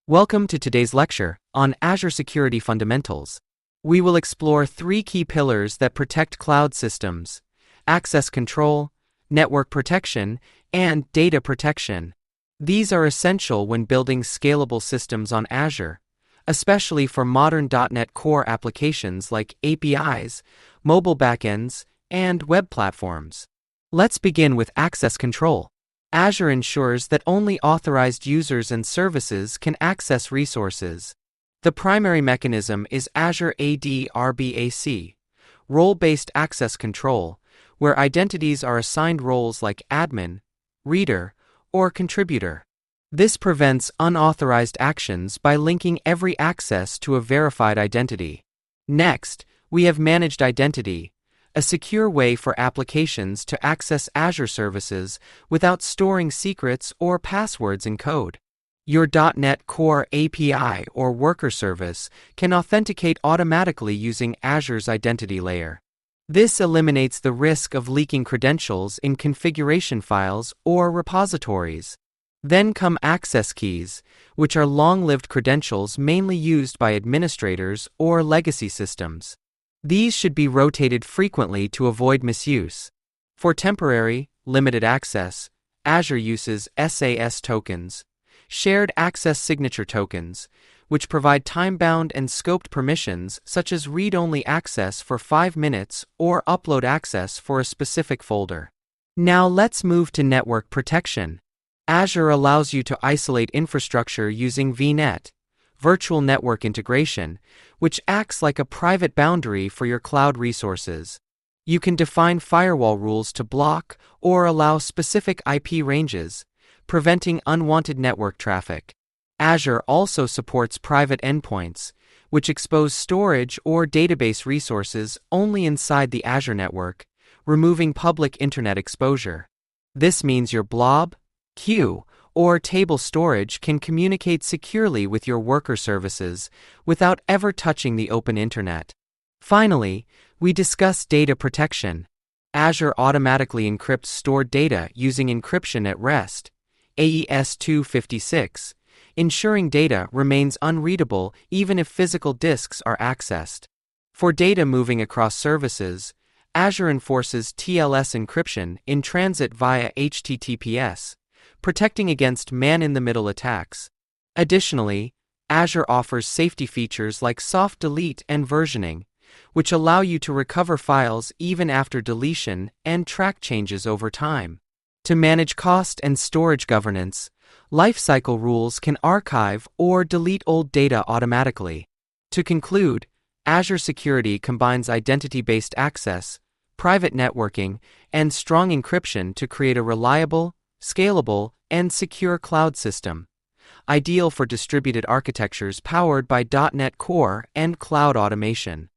Welcome to today's lecture on Azure Security Fundamentals. We will explore three key pillars that protect cloud systems: access control, network protection, and data protection. These are essential when building scalable systems on Azure, especially for modern .NET Core applications like APIs, mobile backends, and web platforms. Let's begin with access control. Azure ensures that only authorized users and services can access resources. The primary mechanism is Azure AD RBAC, role-based access control, where identities are assigned roles like admin, reader, or contributor. This prevents unauthorized actions by linking every access to a verified identity. Next, we have managed identity, a secure way for applications to access Azure services without storing secrets or passwords in code. Your .NET Core API or worker service can authenticate automatically using Azure's identity layer. This eliminates the risk of leaking credentials in configuration files or repositories. Then come access keys, which are long-lived credentials mainly used by administrators or legacy systems. These should be rotated frequently to avoid misuse. For temporary, limited access, Azure uses SAS tokens, shared access signature tokens, which provide time-bound and scoped permissions such as read-only access for 5 minutes or upload access for a specific folder. Now let's move to network protection. Azure allows you to isolate infrastructure using VNet, virtual network integration, which acts like a private boundary for your cloud resources. You can define firewall rules to block or allow specific IP ranges, preventing unwanted network traffic. Azure also supports private endpoints, which expose storage or database resources only inside the Azure network, removing public internet exposure. This means your blob, queue, or table storage can communicate securely with your worker services without ever touching the open internet. Finally, we discuss data protection. Azure automatically encrypts stored data using encryption at rest, AES 256, ensuring data remains unreadable even if physical disks are accessed. For data moving across services, Azure enforces TLS encryption in transit via HTTPS, protecting against man-in-the-middle attacks. Additionally, Azure offers safety features like soft delete and versioning, which allow you to recover files even after deletion and track changes over time. To manage cost and storage governance, lifecycle rules can archive or delete old data automatically. To conclude, Azure Security combines identity-based access, private networking, and strong encryption to create a reliable, scalable, and secure cloud system, ideal for distributed architectures powered by .NET Core and cloud automation.